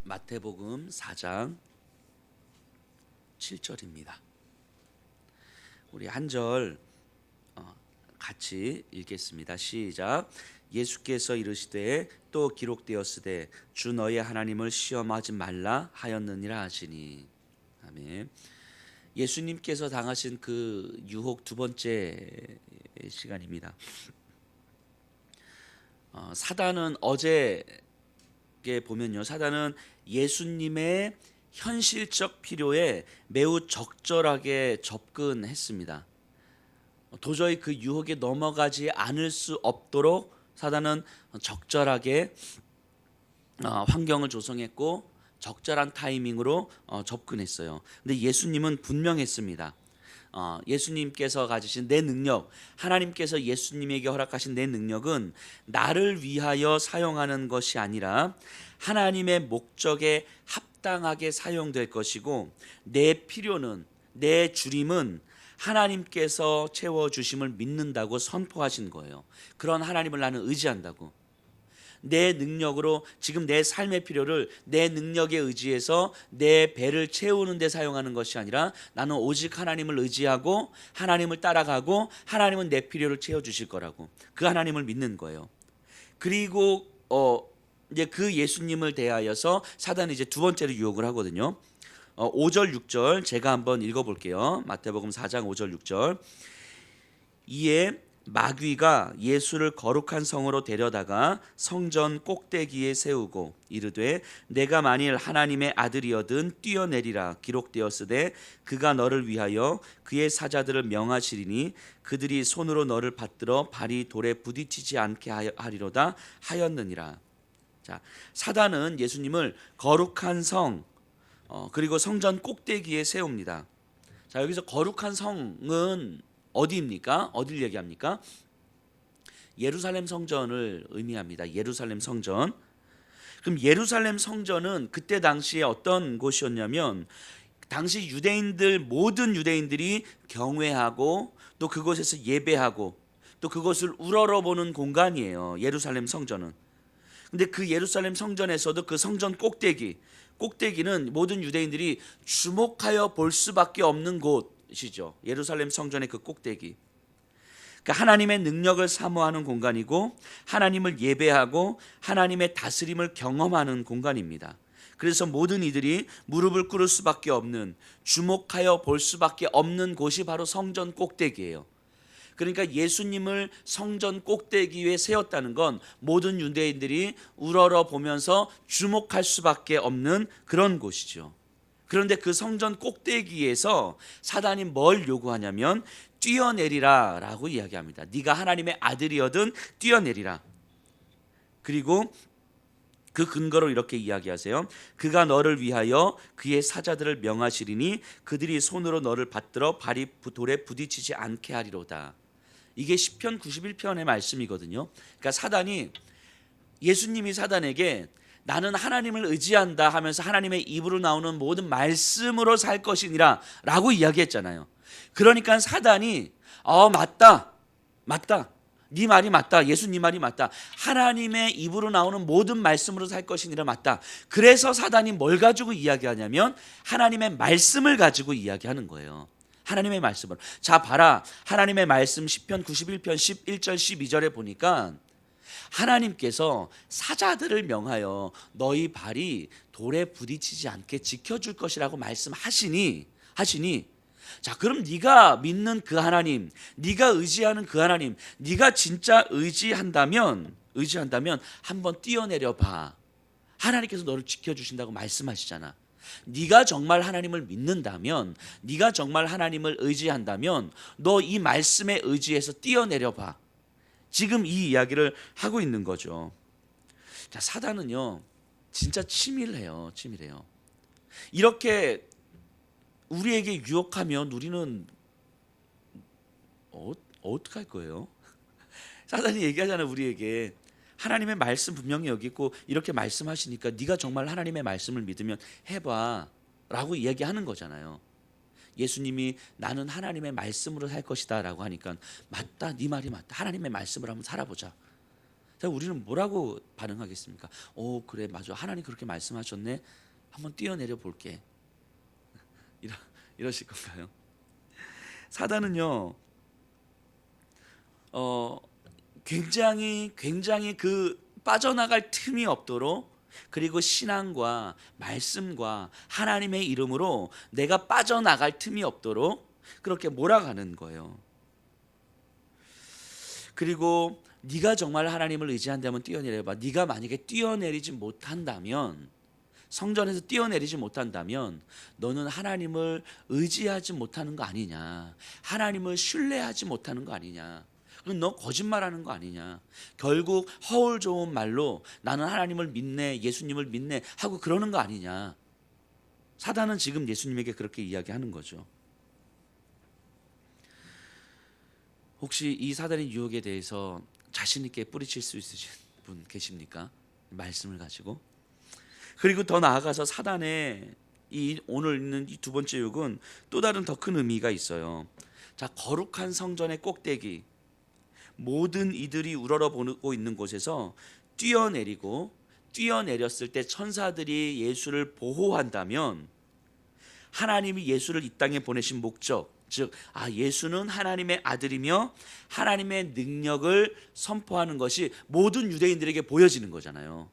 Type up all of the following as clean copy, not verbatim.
마태복음 4장 7절입니다. 우리 한 절 같이 읽겠습니다. 시작. 예수께서 이르시되 또 기록되었으되 주 너의 하나님을 시험하지 말라 하였느니라 하시니. 아멘. 예수님께서 당하신 그 유혹 두 번째 시간입니다. 사단은 어제 보면요, 사단은 예수님의 현실적 필요에 매우 적절하게 접근했습니다. 도저히 그 유혹에 넘어가지 않을 수 없도록 사단은 적절하게 환경을 조성했고 적절한 타이밍으로 접근했어요. 근데 예수님은 분명했습니다. 예수님께서 가지신 내 능력, 하나님께서 예수님에게 허락하신 내 능력은 나를 위하여 사용하는 것이 아니라 하나님의 목적에 합당하게 사용될 것이고, 내 필요는, 내 주림은 하나님께서 채워주심을 믿는다고 선포하신 거예요. 그런 하나님을 나는 의지한다고. 내 능력으로 지금 내 삶의 필요를 내 능력에 의지해서 내 배를 채우는 데 사용하는 것이 아니라 나는 오직 하나님을 의지하고 하나님을 따라가고 하나님은 내 필요를 채워주실 거라고, 그 하나님을 믿는 거예요. 그리고 이제 그 예수님을 대하여서 사단이 이제 두 번째로 유혹을 하거든요. 5절 6절 제가 한번 읽어볼게요. 마태복음 4장 5절 6절. 이에 마귀가 예수를 거룩한 성으로 데려다가 성전 꼭대기에 세우고 이르되 내가 만일 하나님의 아들이어든 뛰어내리라 기록되었으되 그가 너를 위하여 그의 사자들을 명하시리니 그들이 손으로 너를 받들어 발이 돌에 부딪히지 않게 하리로다 하였느니라. 자, 사단은 예수님을 거룩한 성 그리고 성전 꼭대기에 세웁니다. 자, 여기서 거룩한 성은 어디입니까? 어디를 얘기합니까? 예루살렘 성전을 의미합니다. 예루살렘 성전. 그럼 예루살렘 성전은 그때 당시에 어떤 곳이었냐면, 당시 유대인들, 모든 유대인들이 경외하고 또 그곳에서 예배하고 또 그것을 우러러보는 공간이에요. 예루살렘 성전은. 근데 그 예루살렘 성전에서도 그 성전 꼭대기는 모든 유대인들이 주목하여 볼 수밖에 없는 곳이죠. 예루살렘 성전의 그 꼭대기. 그러니까 하나님의 능력을 사모하는 공간이고 하나님을 예배하고 하나님의 다스림을 경험하는 공간입니다. 그래서 모든 이들이 무릎을 꿇을 수밖에 없는, 주목하여 볼 수밖에 없는 곳이 바로 성전 꼭대기예요. 그러니까 예수님을 성전 꼭대기 위에 세웠다는 건 모든 유대인들이 우러러 보면서 주목할 수밖에 없는 그런 곳이죠. 그런데 그 성전 꼭대기에서 사단이 뭘 요구하냐면 뛰어내리라 라고 이야기합니다. 네가 하나님의 아들이어든 뛰어내리라. 그리고 그 근거로 이렇게 이야기하세요. 그가 너를 위하여 그의 사자들을 명하시리니 그들이 손으로 너를 받들어 발이 돌에 부딪히지 않게 하리로다. 이게 시편 91편의 말씀이거든요. 그러니까 사단이, 예수님이 사단에게 나는 하나님을 의지한다 하면서 하나님의 입으로 나오는 모든 말씀으로 살 것이니라 라고 이야기했잖아요. 그러니까 사단이 맞다 네 말이 맞다, 예수님 말이 맞다, 하나님의 입으로 나오는 모든 말씀으로 살 것이니라 맞다. 그래서 사단이 뭘 가지고 이야기하냐면 하나님의 말씀을 가지고 이야기하는 거예요. 하나님의 말씀을. 자, 봐라. 하나님의 말씀 시편 91편 11절 12절에 보니까 하나님께서 사자들을 명하여 너희 발이 돌에 부딪히지 않게 지켜줄 것이라고 말씀하시니, 자, 그럼 네가 믿는 그 하나님, 네가 의지하는 그 하나님, 네가 진짜 의지한다면 한번 뛰어내려 봐. 하나님께서 너를 지켜주신다고 말씀하시잖아. 네가 정말 하나님을 믿는다면, 네가 정말 하나님을 의지한다면 너 이 말씀에 의지해서 뛰어내려 봐. 지금 이 이야기를 하고 있는 거죠. 자, 사단은요 진짜 치밀해요. 이렇게 우리에게 유혹하면 우리는 어떻게 할 거예요? 사단이 얘기하잖아요. 우리에게 하나님의 말씀 분명히 여기 있고 이렇게 말씀하시니까 네가 정말 하나님의 말씀을 믿으면 해봐 라고 이야기하는 거잖아요. 예수님이 나는 하나님의 말씀으로 살 것이다 라고 하니까 맞다, 네 말이 맞다, 하나님의 말씀을 한번 살아보자. 자, 우리는 뭐라고 반응하겠습니까? 오, 그래, 맞아, 하나님 그렇게 말씀하셨네, 한번 뛰어내려 볼게. 이러실 건가요? 사단은요, 굉장히 그 빠져나갈 틈이 없도록, 그리고 신앙과 말씀과 하나님의 이름으로 내가 빠져나갈 틈이 없도록 그렇게 몰아가는 거예요. 그리고 네가 정말 하나님을 의지한다면 뛰어내려봐. 네가 만약에 뛰어내리지 못한다면, 성전에서 뛰어내리지 못한다면 너는 하나님을 의지하지 못하는 거 아니냐, 하나님을 신뢰하지 못하는 거 아니냐, 그럼 너 거짓말하는 거 아니냐, 결국 허울 좋은 말로 나는 하나님을 믿네, 예수님을 믿네 하고 그러는 거 아니냐. 사단은 지금 예수님에게 그렇게 이야기하는 거죠. 혹시 이 사단의 유혹에 대해서 자신 있게 뿌리칠 수 있으신 분 계십니까? 말씀을 가지고. 그리고 더 나아가서 사단의 이 오늘 있는 이 두 번째 유혹은 또 다른 더 큰 의미가 있어요. 자, 거룩한 성전의 꼭대기, 모든 이들이 우러러보고 있는 곳에서 뛰어내렸을 때 천사들이 예수를 보호한다면, 하나님이 예수를 이 땅에 보내신 목적, 즉 예수는 하나님의 아들이며 하나님의 능력을 선포하는 것이 모든 유대인들에게 보여지는 거잖아요.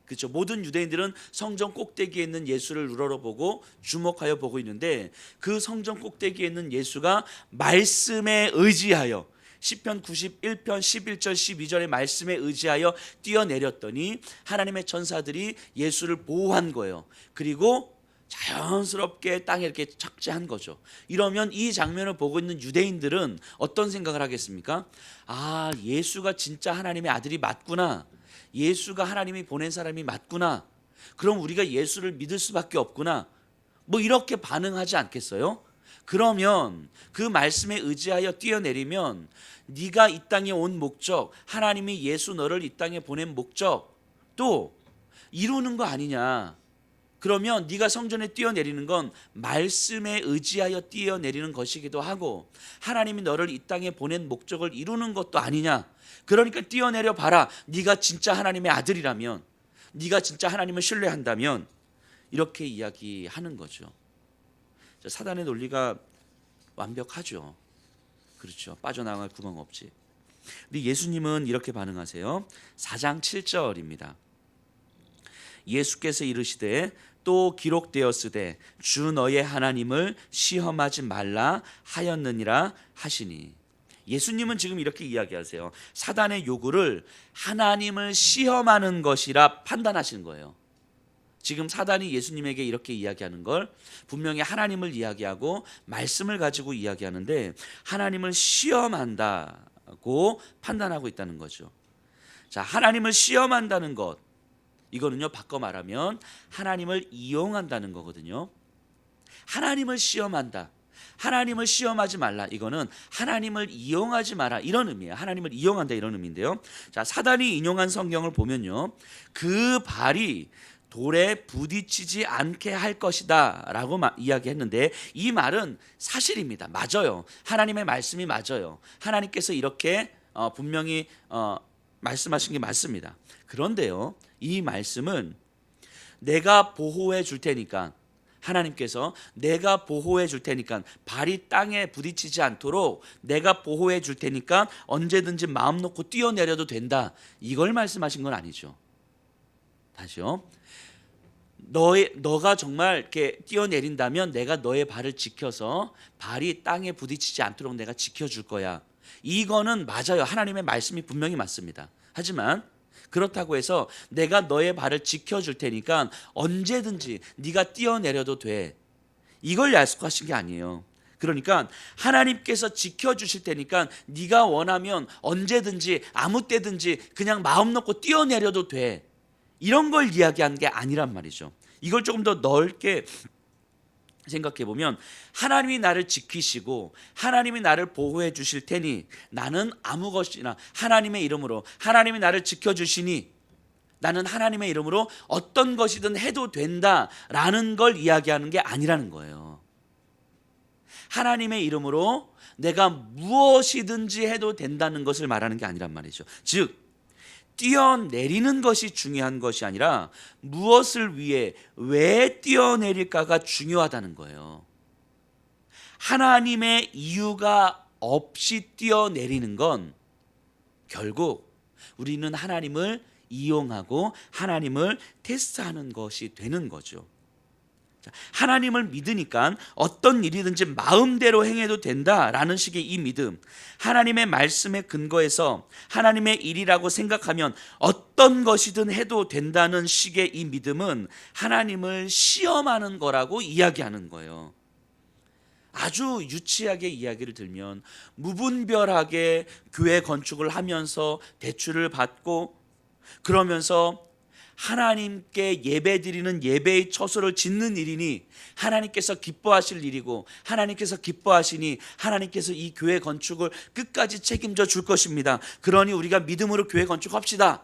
그렇죠? 모든 유대인들은 성전 꼭대기에 있는 예수를 우러러보고 주목하여 보고 있는데, 그 성전 꼭대기에 있는 예수가 말씀에 의지하여, 시편 91편 11절 12절의 말씀에 의지하여 뛰어내렸더니 하나님의 천사들이 예수를 보호한 거예요. 그리고 자연스럽게 땅에 이렇게 착지한 거죠. 이러면 이 장면을 보고 있는 유대인들은 어떤 생각을 하겠습니까? 예수가 진짜 하나님의 아들이 맞구나, 예수가 하나님이 보낸 사람이 맞구나, 그럼 우리가 예수를 믿을 수밖에 없구나, 뭐 이렇게 반응하지 않겠어요? 그러면 그 말씀에 의지하여 뛰어내리면 네가 이 땅에 온 목적, 하나님이 예수 너를 이 땅에 보낸 목적 또 이루는 거 아니냐. 그러면 네가 성전에 뛰어내리는 건 말씀에 의지하여 뛰어내리는 것이기도 하고, 하나님이 너를 이 땅에 보낸 목적을 이루는 것도 아니냐. 그러니까 뛰어내려 봐라. 네가 진짜 하나님의 아들이라면, 네가 진짜 하나님을 신뢰한다면, 이렇게 이야기하는 거죠. 사단의 논리가 완벽하죠. 그렇죠. 빠져나갈 구멍 없지. 근데 예수님은 이렇게 반응하세요. 4장 7절입니다. 예수께서 이르시되 또 기록되었으되 주 너의 하나님을 시험하지 말라 하였느니라 하시니. 예수님은 지금 이렇게 이야기하세요. 사단의 요구를 하나님을 시험하는 것이라 판단하시는 거예요. 지금 사단이 예수님에게 이렇게 이야기하는 걸 분명히 하나님을 이야기하고 말씀을 가지고 이야기하는데, 하나님을 시험한다고 판단하고 있다는 거죠. 자, 하나님을 시험한다는 것, 이거는요 바꿔 말하면 하나님을 이용한다는 거거든요. 하나님을 시험한다, 하나님을 시험하지 말라, 이거는 하나님을 이용하지 마라, 이런 의미예요. 하나님을 이용한다, 이런 의미인데요. 자, 사단이 인용한 성경을 보면요, 그 발이 돌에 부딪히지 않게 할 것이다 라고 이야기했는데, 이 말은 사실입니다. 맞아요. 하나님의 말씀이 맞아요. 하나님께서 이렇게 분명히 말씀하신 게 맞습니다. 그런데요, 이 말씀은 내가 보호해 줄 테니까, 하나님께서 내가 보호해 줄 테니까, 발이 땅에 부딪히지 않도록 내가 보호해 줄 테니까 언제든지 마음 놓고 뛰어내려도 된다, 이걸 말씀하신 건 아니죠. 다시요. 너가 정말 이렇게 뛰어내린다면 내가 너의 발을 지켜서 발이 땅에 부딪히지 않도록 내가 지켜줄 거야. 이거는 맞아요. 하나님의 말씀이 분명히 맞습니다. 하지만 그렇다고 해서 내가 너의 발을 지켜줄 테니까 언제든지 네가 뛰어내려도 돼, 이걸 약속하신 게 아니에요. 그러니까 하나님께서 지켜주실 테니까 네가 원하면 언제든지 아무 때든지 그냥 마음 놓고 뛰어내려도 돼, 이런 걸 이야기하는 게 아니란 말이죠. 이걸 조금 더 넓게 생각해 보면, 하나님이 나를 지키시고 하나님이 나를 보호해 주실 테니 나는 아무 것이나 하나님의 이름으로, 하나님이 나를 지켜주시니 나는 하나님의 이름으로 어떤 것이든 해도 된다라는 걸 이야기하는 게 아니라는 거예요. 하나님의 이름으로 내가 무엇이든지 해도 된다는 것을 말하는 게 아니란 말이죠. 즉 뛰어내리는 것이 중요한 것이 아니라 무엇을 위해 왜 뛰어내릴까가 중요하다는 거예요. 하나님의 이유가 없이 뛰어내리는 건 결국 우리는 하나님을 이용하고 하나님을 테스트하는 것이 되는 거죠. 하나님을 믿으니까 어떤 일이든지 마음대로 행해도 된다라는 식의 이 믿음, 하나님의 말씀에 근거해서 하나님의 일이라고 생각하면 어떤 것이든 해도 된다는 식의 이 믿음은 하나님을 시험하는 거라고 이야기하는 거예요. 아주 유치하게 이야기를 들면 무분별하게 교회 건축을 하면서 대출을 받고 그러면서 하나님께 예배드리는 예배의 처소를 짓는 일이니 하나님께서 기뻐하실 일이고 하나님께서 기뻐하시니 하나님께서 이 교회 건축을 끝까지 책임져 줄 것입니다. 그러니 우리가 믿음으로 교회 건축합시다.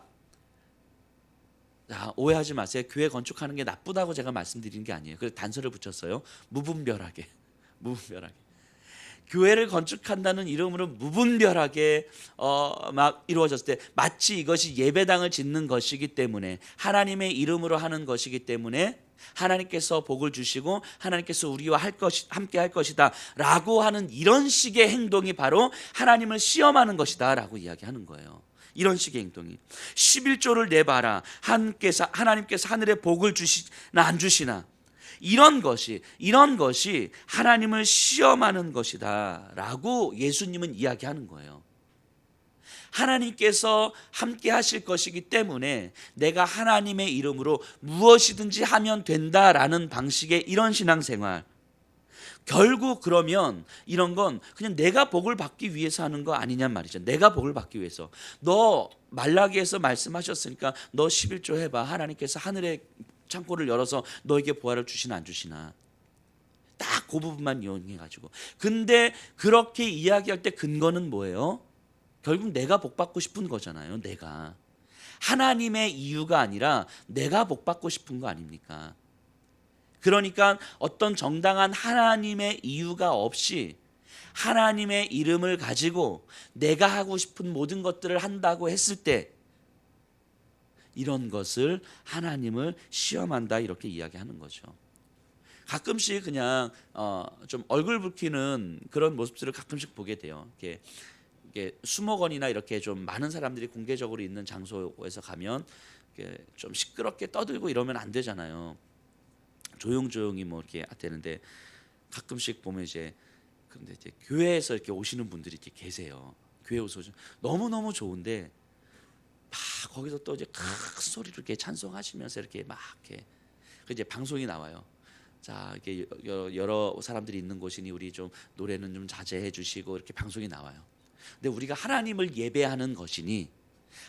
자, 오해하지 마세요. 교회 건축하는 게 나쁘다고 제가 말씀드리는 게 아니에요. 그래서 단서를 붙였어요. 무분별하게. 교회를 건축한다는 이름으로 무분별하게 막 이루어졌을 때 마치 이것이 예배당을 짓는 것이기 때문에 하나님의 이름으로 하는 것이기 때문에 하나님께서 복을 주시고 하나님께서 우리와 함께 할 것이다 라고 하는 이런 식의 행동이 바로 하나님을 시험하는 것이다 라고 이야기하는 거예요. 이런 식의 행동이 11조를 내봐라 하나님께서 하늘에 복을 주시나 안 주시나 이런 것이 하나님을 시험하는 것이다 라고 예수님은 이야기하는 거예요. 하나님께서 함께 하실 것이기 때문에 내가 하나님의 이름으로 무엇이든지 하면 된다라는 방식의 이런 신앙생활, 결국 그러면 이런 건 그냥 내가 복을 받기 위해서 하는 거 아니냔 말이죠. 내가 복을 받기 위해서. 너 말라기에서 말씀하셨으니까 너 11조 해봐. 하나님께서 하늘에 창고를 열어서 너에게 보화를 주시나 안 주시나. 딱 그 부분만 이용해가지고. 근데 그렇게 이야기할 때 근거는 뭐예요? 결국 내가 복 받고 싶은 거잖아요. 내가. 하나님의 이유가 아니라 내가 복 받고 싶은 거 아닙니까? 그러니까 어떤 정당한 하나님의 이유가 없이 하나님의 이름을 가지고 내가 하고 싶은 모든 것들을 한다고 했을 때 이런 것을 하나님을 시험한다 이렇게 이야기하는 거죠. 가끔씩 그냥 좀 얼굴 붉히는 그런 모습들을 가끔씩 보게 돼요. 이게 수목원이나 이렇게 좀 많은 사람들이 공개적으로 있는 장소에서 가면 좀 시끄럽게 떠들고 이러면 안 되잖아요. 조용조용히 뭐 이렇게 되는데 가끔씩 보면 근데 이제 교회에서 이렇게 오시는 분들이 이렇게 계세요. 교회 오시면 너무 좋은데 막 거기서 또 이제 큰 소리로 이렇게 찬송하시면서 이렇게 막 이렇게 이제 방송이 나와요. 자, 이렇게 여러 사람들이 있는 곳이니 우리 좀 노래는 좀 자제해 주시고 이렇게 방송이 나와요. 근데 우리가 하나님을 예배하는 것이니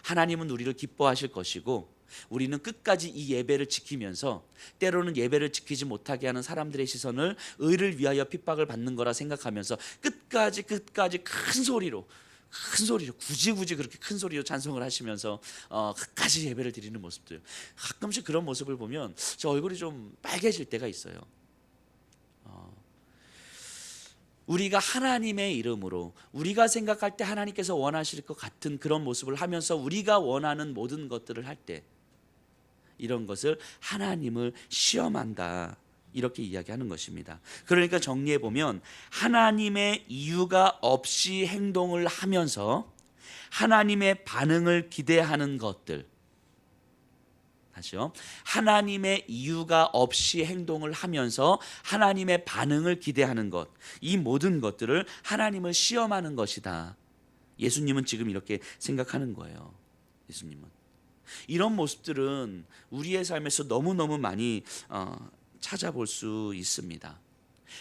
하나님은 우리를 기뻐하실 것이고 우리는 끝까지 이 예배를 지키면서 때로는 예배를 지키지 못하게 하는 사람들의 시선을 의를 위하여 핍박을 받는 거라 생각하면서 끝까지 큰 소리로 굳이 그렇게 큰 소리로 찬송을 하시면서 끝까지 예배를 드리는 모습들, 가끔씩 그런 모습을 보면 저 얼굴이 좀 빨개질 때가 있어요. 우리가 하나님의 이름으로 우리가 생각할 때 하나님께서 원하실 것 같은 그런 모습을 하면서 우리가 원하는 모든 것들을 할 때 이런 것을 하나님을 시험한다 이렇게 이야기하는 것입니다. 그러니까 정리해 보면 하나님의 이유가 없이 행동을 하면서 하나님의 반응을 기대하는 것들, 다시요. 하나님의 이유가 없이 행동을 하면서 하나님의 반응을 기대하는 것, 이 모든 것들을 하나님을 시험하는 것이다. 예수님은 지금 이렇게 생각하는 거예요. 예수님은 이런 모습들은 우리의 삶에서 너무너무 많이 찾아볼 수 있습니다.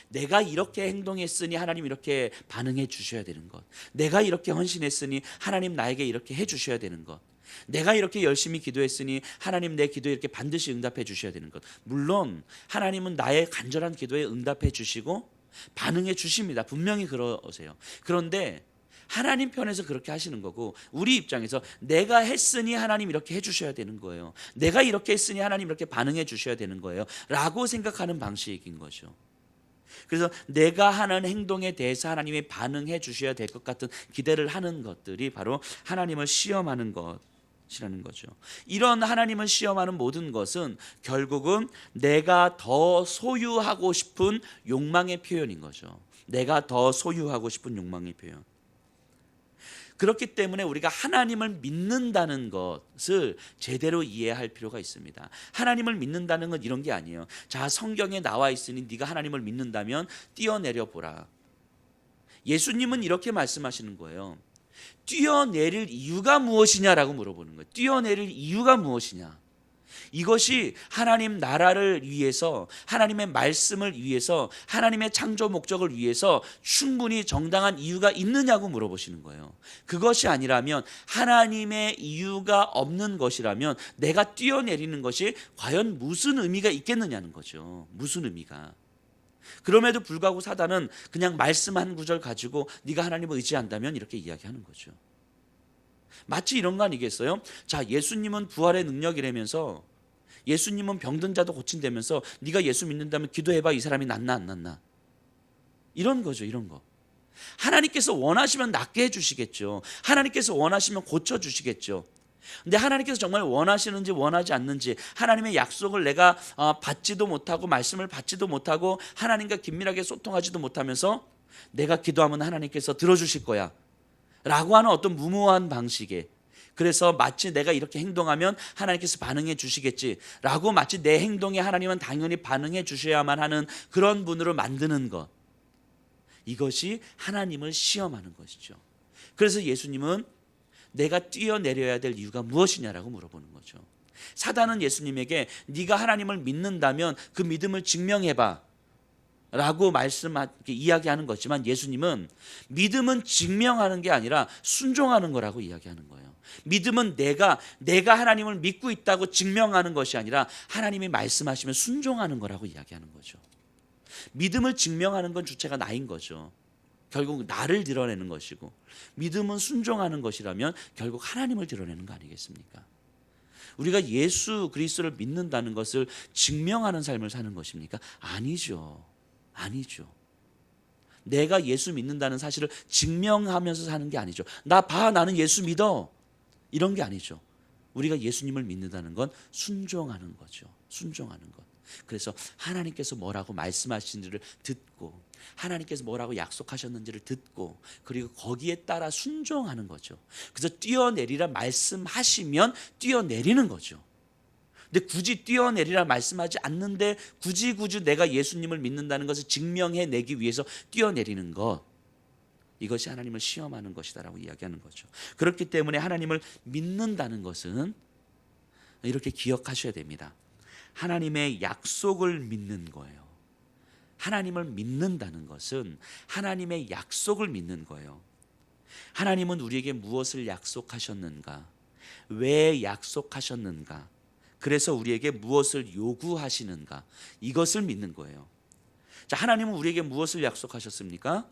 내가 이렇게 행동했으니 하나님 이렇게 반응해 주셔야 되는 것, 내가 이렇게 헌신했으니 하나님 나에게 이렇게 해 주셔야 되는 것, 내가 이렇게 열심히 기도했으니 하나님 내 기도에 이렇게 반드시 응답해 주셔야 되는 것. 물론 하나님은 나의 간절한 기도에 응답해 주시고 반응해 주십니다. 분명히 그러세요. 그런데 하나님 편에서 그렇게 하시는 거고 우리 입장에서 내가 했으니 하나님 이렇게 해주셔야 되는 거예요. 내가 이렇게 했으니 하나님 이렇게 반응해 주셔야 되는 거예요 라고 생각하는 방식인 거죠. 그래서 내가 하는 행동에 대해서 하나님이 반응해 주셔야 될 것 같은 기대를 하는 것들이 바로 하나님을 시험하는 것입니다. 것이라는 거죠. 이런 하나님을 시험하는 모든 것은 결국은 내가 더 소유하고 싶은 욕망의 표현인 거죠. 내가 더 소유하고 싶은 욕망의 표현. 그렇기 때문에 우리가 하나님을 믿는다는 것을 제대로 이해할 필요가 있습니다. 하나님을 믿는다는 건 이런 게 아니에요. 자, 성경에 나와 있으니 네가 하나님을 믿는다면 뛰어내려 보라. 예수님은 이렇게 말씀하시는 거예요. 뛰어내릴 이유가 무엇이냐라고 물어보는 거예요. 뛰어내릴 이유가 무엇이냐. 이것이 하나님 나라를 위해서, 하나님의 말씀을 위해서, 하나님의 창조 목적을 위해서 충분히 정당한 이유가 있느냐고 물어보시는 거예요. 그것이 아니라면, 하나님의 이유가 없는 것이라면 내가 뛰어내리는 것이 과연 무슨 의미가 있겠느냐는 거죠. 무슨 의미가. 그럼에도 불구하고 사단은 그냥 말씀 한 구절 가지고 네가 하나님을 의지한다면 이렇게 이야기하는 거죠. 마치 이런 거 아니겠어요? 자, 예수님은 부활의 능력이라면서, 예수님은 병든 자도 고친다면서 네가 예수 믿는다면 기도해봐, 이 사람이 낫나 안 낫나. 이런 거죠. 이런 거. 하나님께서 원하시면 낫게 해주시겠죠. 하나님께서 원하시면 고쳐주시겠죠. 근데 하나님께서 정말 원하시는지 원하지 않는지, 하나님의 약속을 내가 받지도 못하고 말씀을 받지도 못하고 하나님과 긴밀하게 소통하지도 못하면서 내가 기도하면 하나님께서 들어주실 거야 라고 하는 어떤 무모한 방식에, 그래서 마치 내가 이렇게 행동하면 하나님께서 반응해 주시겠지 라고 마치 내 행동에 하나님은 당연히 반응해 주셔야만 하는 그런 분으로 만드는 것, 이것이 하나님을 시험하는 것이죠. 그래서 예수님은 내가 뛰어내려야 될 이유가 무엇이냐라고 물어보는 거죠. 사단은 예수님에게 네가 하나님을 믿는다면 그 믿음을 증명해봐 라고 이야기하는 거지만, 예수님은 믿음은 증명하는 게 아니라 순종하는 거라고 이야기하는 거예요. 믿음은 내가 하나님을 믿고 있다고 증명하는 것이 아니라 하나님이 말씀하시면 순종하는 거라고 이야기하는 거죠. 믿음을 증명하는 건 주체가 나인 거죠. 결국 나를 드러내는 것이고, 믿음은 순종하는 것이라면 결국 하나님을 드러내는 거 아니겠습니까? 우리가 예수 그리스도를 믿는다는 것을 증명하는 삶을 사는 것입니까? 아니죠. 아니죠. 내가 예수 믿는다는 사실을 증명하면서 사는 게 아니죠. 나 봐, 나는 예수 믿어, 이런 게 아니죠. 우리가 예수님을 믿는다는 건 순종하는 거죠. 순종하는 것. 그래서 하나님께서 뭐라고 말씀하신지를 듣고, 하나님께서 뭐라고 약속하셨는지를 듣고, 그리고 거기에 따라 순종하는 거죠. 그래서 뛰어내리라 말씀하시면 뛰어내리는 거죠. 근데 굳이 뛰어내리라 말씀하지 않는데 굳이 내가 예수님을 믿는다는 것을 증명해내기 위해서 뛰어내리는 것, 이것이 하나님을 시험하는 것이다라고 이야기하는 거죠. 그렇기 때문에 하나님을 믿는다는 것은 이렇게 기억하셔야 됩니다. 하나님의 약속을 믿는 거예요. 하나님을 믿는다는 것은 하나님의 약속을 믿는 거예요. 하나님은 우리에게 무엇을 약속하셨는가? 왜 약속하셨는가? 그래서 우리에게 무엇을 요구하시는가? 이것을 믿는 거예요. 자, 하나님은 우리에게 무엇을 약속하셨습니까?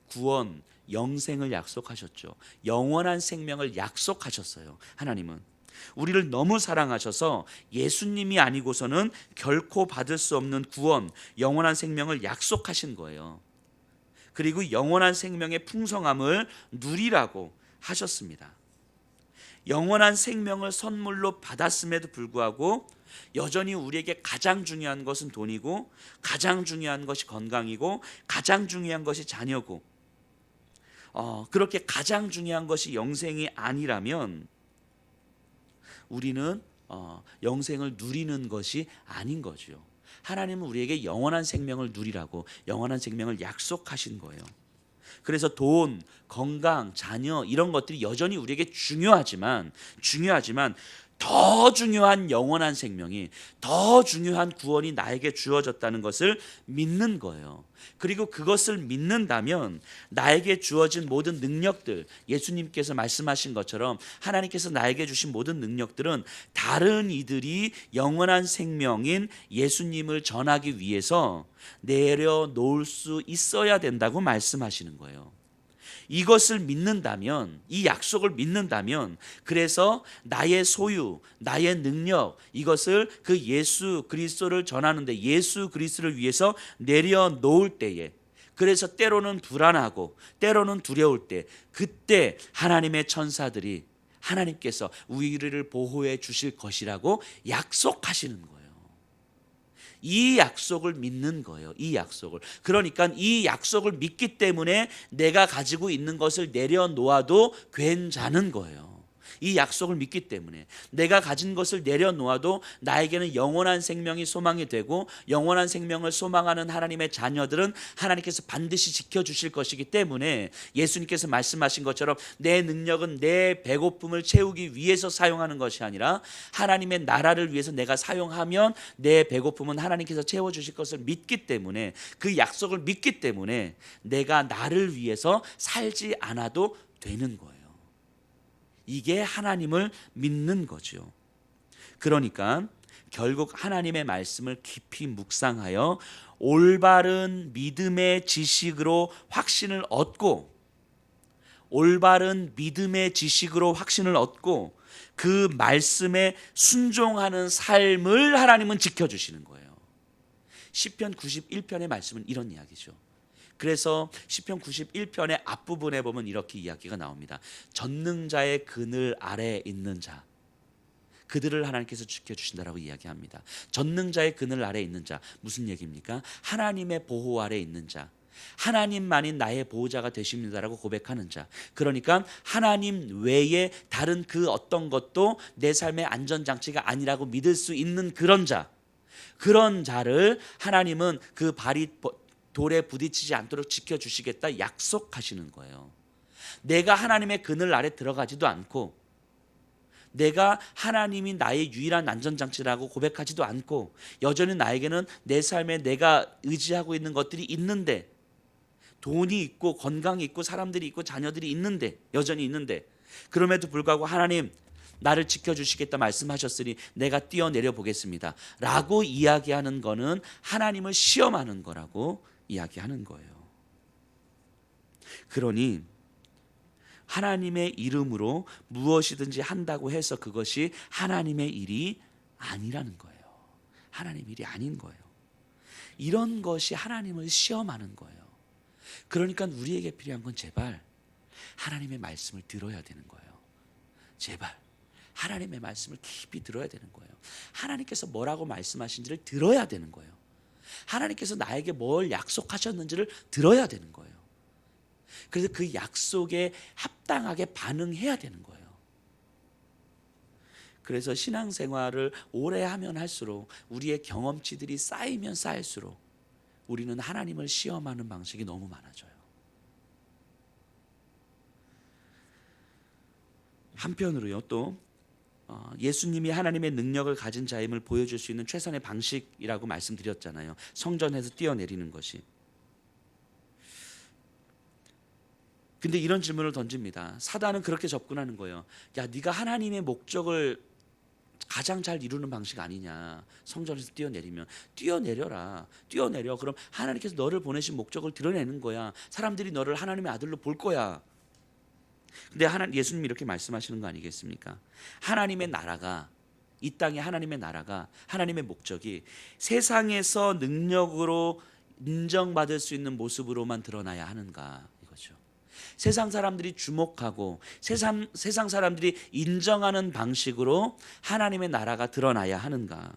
구원, 영생을 약속하셨죠. 영원한 생명을 약속하셨어요. 하나님은 우리를 너무 사랑하셔서 예수님이 아니고서는 결코 받을 수 없는 구원, 영원한 생명을 약속하신 거예요. 그리고 영원한 생명의 풍성함을 누리라고 하셨습니다. 영원한 생명을 선물로 받았음에도 불구하고 여전히 우리에게 가장 중요한 것은 돈이고, 가장 중요한 것이 건강이고, 가장 중요한 것이 자녀고, 그렇게 가장 중요한 것이 영생이 아니라면 우리는 영생을 누리는 것이 아닌 거죠. 하나님은 우리에게 영원한 생명을 누리라고 영원한 생명을 약속하신 거예요. 그래서 돈, 건강, 자녀 이런 것들이 여전히 우리에게 중요하지만 더 중요한 영원한 생명이, 더 중요한 구원이 나에게 주어졌다는 것을 믿는 거예요. 그리고 그것을 믿는다면 나에게 주어진 모든 능력들, 예수님께서 말씀하신 것처럼 하나님께서 나에게 주신 모든 능력들은 다른 이들이 영원한 생명인 예수님을 전하기 위해서 내려놓을 수 있어야 된다고 말씀하시는 거예요. 이것을 믿는다면, 이 약속을 믿는다면, 그래서 나의 소유, 나의 능력, 이것을 그 예수 그리스도를 전하는데, 예수 그리스도를 위해서 내려놓을 때에, 그래서 때로는 불안하고 때로는 두려울 때, 그때 하나님의 천사들이, 하나님께서 우리를 보호해 주실 것이라고 약속하시는 거예요. 이 약속을 믿는 거예요. 이 약속을. 그러니까 이 약속을 믿기 때문에 내가 가지고 있는 것을 내려놓아도 괜찮은 거예요. 이 약속을 믿기 때문에 내가 가진 것을 내려놓아도 나에게는 영원한 생명이 소망이 되고, 영원한 생명을 소망하는 하나님의 자녀들은 하나님께서 반드시 지켜주실 것이기 때문에 예수님께서 말씀하신 것처럼 내 능력은 내 배고픔을 채우기 위해서 사용하는 것이 아니라 하나님의 나라를 위해서 내가 사용하면 내 배고픔은 하나님께서 채워주실 것을 믿기 때문에, 그 약속을 믿기 때문에 내가 나를 위해서 살지 않아도 되는 거예요. 이게 하나님을 믿는 거죠. 그러니까 결국 하나님의 말씀을 깊이 묵상하여 올바른 믿음의 지식으로 확신을 얻고, 올바른 믿음의 지식으로 확신을 얻고 그 말씀에 순종하는 삶을 하나님은 지켜주시는 거예요. 시편 91편의 말씀은 이런 이야기죠. 그래서 시편 91편의 앞부분에 보면 이렇게 이야기가 나옵니다. 전능자의 그늘 아래에 있는 자, 그들을 하나님께서 지켜주신다라고 이야기합니다. 전능자의 그늘 아래에 있는 자, 무슨 얘기입니까? 하나님의 보호 아래에 있는 자, 하나님만이 나의 보호자가 되십니다라고 고백하는 자. 그러니까 하나님 외에 다른 그 어떤 것도 내 삶의 안전장치가 아니라고 믿을 수 있는 그런 자, 그런 자를 하나님은 그 발이 돌에 부딪히지 않도록 지켜주시겠다 약속하시는 거예요. 내가 하나님의 그늘 아래 들어가지도 않고, 내가 하나님이 나의 유일한 안전장치라고 고백하지도 않고, 여전히 나에게는 내 삶에 내가 의지하고 있는 것들이 있는데, 돈이 있고 건강이 있고 사람들이 있고 자녀들이 있는데, 여전히 있는데, 그럼에도 불구하고 하나님 나를 지켜주시겠다 말씀하셨으니 내가 뛰어내려 보겠습니다 라고 이야기하는 거는 하나님을 시험하는 거라고 이야기하는 거예요. 그러니 하나님의 이름으로 무엇이든지 한다고 해서 그것이 하나님의 일이 아니라는 거예요. 하나님의 일이 아닌 거예요. 이런 것이 하나님을 시험하는 거예요. 그러니까 우리에게 필요한 건 제발 하나님의 말씀을 들어야 되는 거예요. 제발 하나님의 말씀을 깊이 들어야 되는 거예요. 하나님께서 뭐라고 말씀하신지를 들어야 되는 거예요. 하나님께서 나에게 뭘 약속하셨는지를 들어야 되는 거예요. 그래서 그 약속에 합당하게 반응해야 되는 거예요. 그래서 신앙생활을 오래 하면 할수록, 우리의 경험치들이 쌓이면 쌓일수록 우리는 하나님을 시험하는 방식이 너무 많아져요. 한편으로요, 또 예수님이 하나님의 능력을 가진 자임을 보여줄 수 있는 최선의 방식이라고 말씀드렸잖아요. 성전에서 뛰어내리는 것이. 근데 이런 질문을 던집니다. 사단은 그렇게 접근하는 거예요. 야, 네가 하나님의 목적을 가장 잘 이루는 방식 아니냐. 성전에서 뛰어내리면. 뛰어내려라. 뛰어내려. 그럼 하나님께서 너를 보내신 목적을 드러내는 거야. 사람들이 너를 하나님의 아들로 볼 거야. 근데 예수님이 이렇게 말씀하시는 거 아니겠습니까? 하나님의 나라가, 이 땅에 하나님의 나라가, 하나님의 목적이 세상에서 능력으로 인정받을 수 있는 모습으로만 드러나야 하는가, 이거죠. 세상 사람들이 주목하고 세상 사람들이 인정하는 방식으로 하나님의 나라가 드러나야 하는가?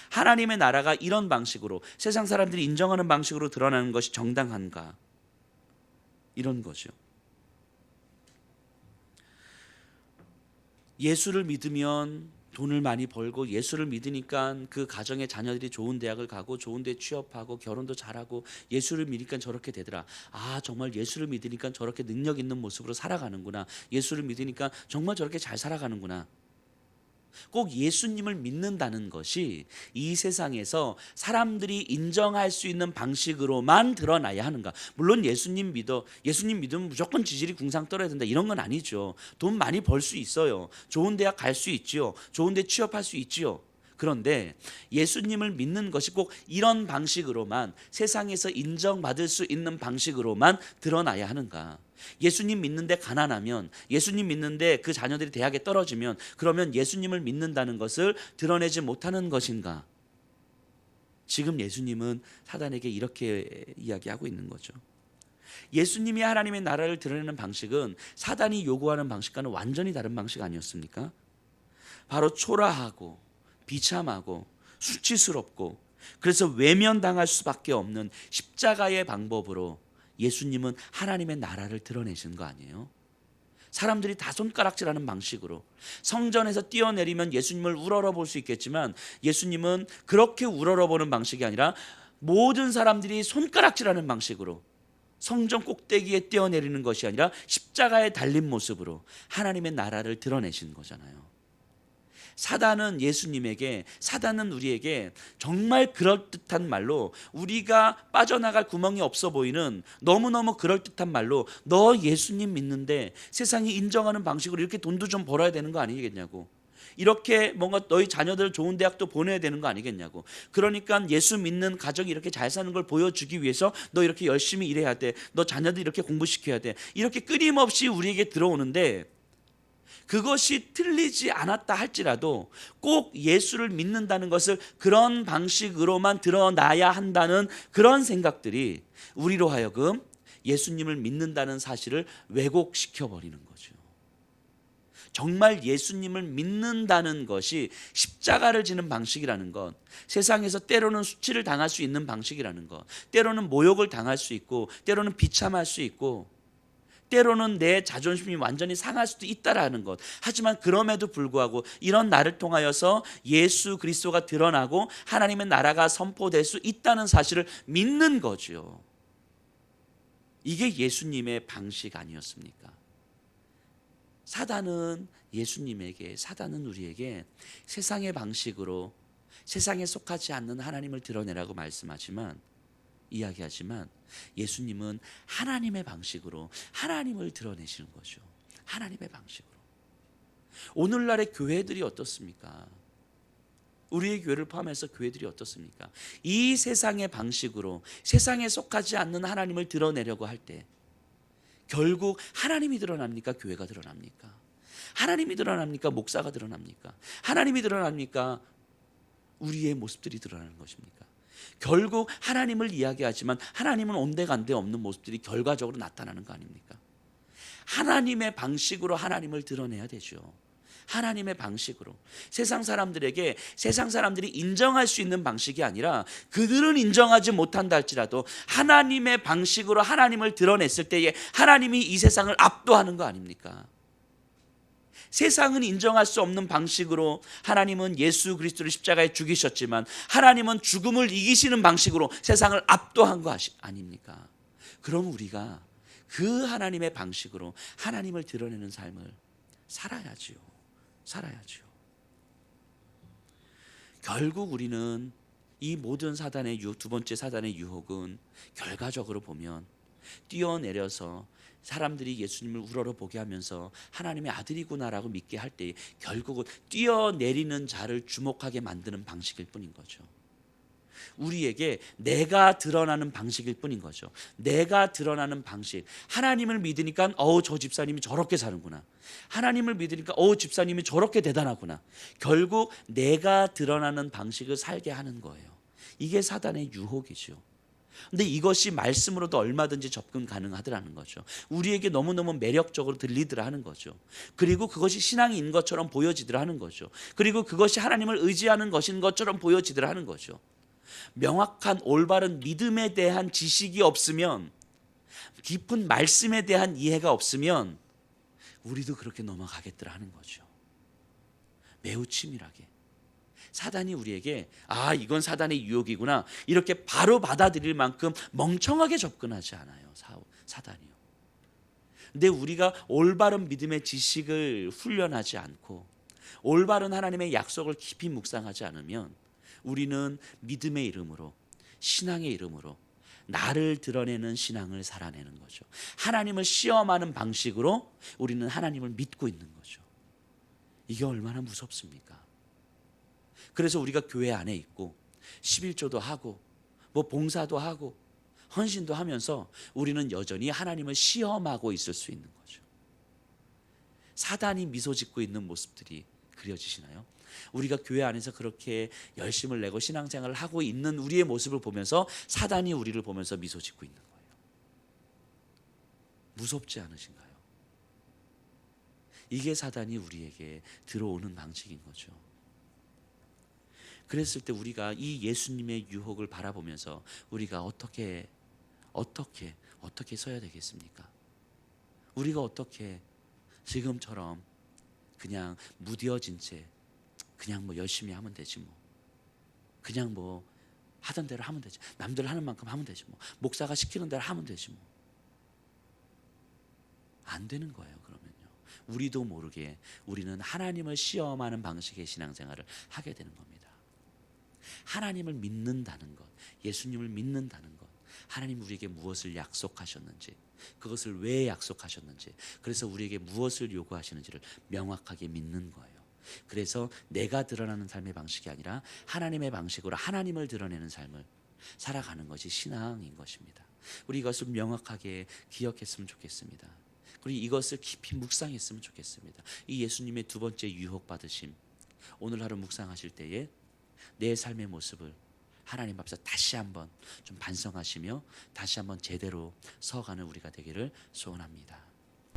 하나님의 나라가 이런 방식으로, 세상 사람들이 인정하는 방식으로 드러나는 것이 정당한가? 이런 거죠. 예수를 믿으면 돈을 많이 벌고, 예수를 믿으니까 그 가정의 자녀들이 좋은 대학을 가고 좋은 데 취업하고 결혼도 잘하고, 예수를 믿으니까 저렇게 되더라. 아, 정말 예수를 믿으니까 저렇게 능력 있는 모습으로 살아가는구나. 예수를 믿으니까 정말 저렇게 잘 살아가는구나. 꼭 예수님을 믿는다는 것이 이 세상에서 사람들이 인정할 수 있는 방식으로만 드러나야 하는가? 물론 예수님 믿으면 무조건 지질이 궁상 떨어야 된다, 이런 건 아니죠. 돈 많이 벌 수 있어요. 좋은 대학 갈 수 있지요. 좋은 데 취업할 수 있지요. 그런데 예수님을 믿는 것이 꼭 이런 방식으로만, 세상에서 인정받을 수 있는 방식으로만 드러나야 하는가? 예수님 믿는데 가난하면, 예수님 믿는데 그 자녀들이 대학에 떨어지면, 그러면 예수님을 믿는다는 것을 드러내지 못하는 것인가? 지금 예수님은 사단에게 이렇게 이야기하고 있는 거죠. 예수님이 하나님의 나라를 드러내는 방식은 사단이 요구하는 방식과는 완전히 다른 방식 아니었습니까? 바로 초라하고 비참하고 수치스럽고 그래서 외면당할 수밖에 없는 십자가의 방법으로 예수님은 하나님의 나라를 드러내신 거 아니에요? 사람들이 다 손가락질하는 방식으로 성전에서 뛰어내리면 예수님을 우러러 볼 수 있겠지만 예수님은 그렇게 우러러 보는 방식이 아니라 모든 사람들이 손가락질하는 방식으로 성전 꼭대기에 뛰어내리는 것이 아니라 십자가에 달린 모습으로 하나님의 나라를 드러내신 거잖아요. 사단은 우리에게 정말 그럴듯한 말로 우리가 빠져나갈 구멍이 없어 보이는 너무너무 그럴듯한 말로 너 예수님 믿는데 세상이 인정하는 방식으로 이렇게 돈도 좀 벌어야 되는 거 아니겠냐고, 이렇게 뭔가 너희 자녀들 좋은 대학도 보내야 되는 거 아니겠냐고, 그러니까 예수 믿는 가정이 이렇게 잘 사는 걸 보여주기 위해서 너 이렇게 열심히 일해야 돼, 너 자녀들 이렇게 공부시켜야 돼, 이렇게 끊임없이 우리에게 들어오는데 그것이 틀리지 않았다 할지라도 꼭 예수를 믿는다는 것을 그런 방식으로만 드러나야 한다는 그런 생각들이 우리로 하여금 예수님을 믿는다는 사실을 왜곡시켜 버리는 거죠. 정말 예수님을 믿는다는 것이 십자가를 지는 방식이라는 것, 세상에서 때로는 수치를 당할 수 있는 방식이라는 것, 때로는 모욕을 당할 수 있고 때로는 비참할 수 있고 때로는 내 자존심이 완전히 상할 수도 있다라는 것. 하지만 그럼에도 불구하고 이런 나를 통하여서 예수 그리스도가 드러나고 하나님의 나라가 선포될 수 있다는 사실을 믿는 거죠. 이게 예수님의 방식 아니었습니까? 사단은 우리에게 세상의 방식으로 세상에 속하지 않는 하나님을 드러내라고 이야기하지만 예수님은 하나님의 방식으로 하나님을 드러내시는 거죠. 하나님의 방식으로. 오늘날의 교회들이 어떻습니까? 우리의 교회를 포함해서 교회들이 어떻습니까? 이 세상의 방식으로 세상에 속하지 않는 하나님을 드러내려고 할 때 결국 하나님이 드러납니까? 교회가 드러납니까? 하나님이 드러납니까? 목사가 드러납니까? 하나님이 드러납니까? 우리의 모습들이 드러나는 것입니까? 결국 하나님을 이야기하지만 하나님은 온데간데 없는 모습들이 결과적으로 나타나는 거 아닙니까? 하나님의 방식으로 하나님을 드러내야 되죠. 하나님의 방식으로. 세상 사람들이 인정할 수 있는 방식이 아니라 그들은 인정하지 못한다 할지라도 하나님의 방식으로 하나님을 드러냈을 때에 하나님이 이 세상을 압도하는 거 아닙니까? 세상은 인정할 수 없는 방식으로 하나님은 예수 그리스도를 십자가에 죽이셨지만 하나님은 죽음을 이기시는 방식으로 세상을 압도한 거 아닙니까? 그럼 우리가 그 하나님의 방식으로 하나님을 드러내는 삶을 살아야지요. 결국 우리는 이 모든 두 번째 사단의 유혹은 결과적으로 보면 뛰어내려서 사람들이 예수님을 우러러보게 하면서 하나님의 아들이구나라고 믿게 할 때 결국은 뛰어내리는 자를 주목하게 만드는 방식일 뿐인 거죠. 우리에게 내가 드러나는 방식일 뿐인 거죠. 내가 드러나는 방식. 하나님을 믿으니까 저 집사님이 저렇게 사는구나. 하나님을 믿으니까 집사님이 저렇게 대단하구나. 결국 내가 드러나는 방식을 살게 하는 거예요. 이게 사단의 유혹이죠. 근데 이것이 말씀으로도 얼마든지 접근 가능하더라는 거죠. 우리에게 너무너무 매력적으로 들리더라 하는 거죠. 그리고 그것이 신앙인 것처럼 보여지더라 하는 거죠. 그리고 그것이 하나님을 의지하는 것인 것처럼 보여지더라 하는 거죠. 명확한 올바른 믿음에 대한 지식이 없으면, 깊은 말씀에 대한 이해가 없으면 우리도 그렇게 넘어가겠더라 하는 거죠. 매우 치밀하게. 사단이 우리에게 이건 사단의 유혹이구나 이렇게 바로 받아들일 만큼 멍청하게 접근하지 않아요. 사단이요. 근데 우리가 올바른 믿음의 지식을 훈련하지 않고 올바른 하나님의 약속을 깊이 묵상하지 않으면 우리는 믿음의 이름으로, 신앙의 이름으로 나를 드러내는 신앙을 살아내는 거죠. 하나님을 시험하는 방식으로 우리는 하나님을 믿고 있는 거죠. 이게 얼마나 무섭습니까? 그래서 우리가 교회 안에 있고 11조도 하고 봉사도 하고 헌신도 하면서 우리는 여전히 하나님을 시험하고 있을 수 있는 거죠. 사단이 미소 짓고 있는 모습들이 그려지시나요? 우리가 교회 안에서 그렇게 열심을 내고 신앙생활을 하고 있는 우리의 모습을 보면서 사단이 우리를 보면서 미소 짓고 있는 거예요. 무섭지 않으신가요? 이게 사단이 우리에게 들어오는 방식인 거죠. 그랬을 때 우리가 이 예수님의 유혹을 바라보면서 우리가 어떻게 서야 되겠습니까? 우리가 어떻게 지금처럼 그냥 무뎌진 채 그냥 뭐 열심히 하면 되지 뭐. 그냥 뭐 하던 대로 하면 되지. 남들 하는 만큼 하면 되지 뭐. 목사가 시키는 대로 하면 되지 뭐. 안 되는 거예요, 그러면요. 우리도 모르게 우리는 하나님을 시험하는 방식의 신앙생활을 하게 되는 겁니다. 하나님을 믿는다는 것, 예수님을 믿는다는 것, 하나님 우리에게 무엇을 약속하셨는지, 그것을 왜 약속하셨는지, 그래서 우리에게 무엇을 요구하시는지를 명확하게 믿는 거예요. 그래서 내가 드러나는 삶의 방식이 아니라 하나님의 방식으로 하나님을 드러내는 삶을 살아가는 것이 신앙인 것입니다. 우리 이것을 명확하게 기억했으면 좋겠습니다. 그리고 이것을 깊이 묵상했으면 좋겠습니다. 이 예수님의 두 번째 유혹받으심, 오늘 하루 묵상하실 때에 내 삶의 모습을 하나님 앞에서 다시 한번 좀 반성하시며 다시 한번 제대로 서가는 우리가 되기를 소원합니다.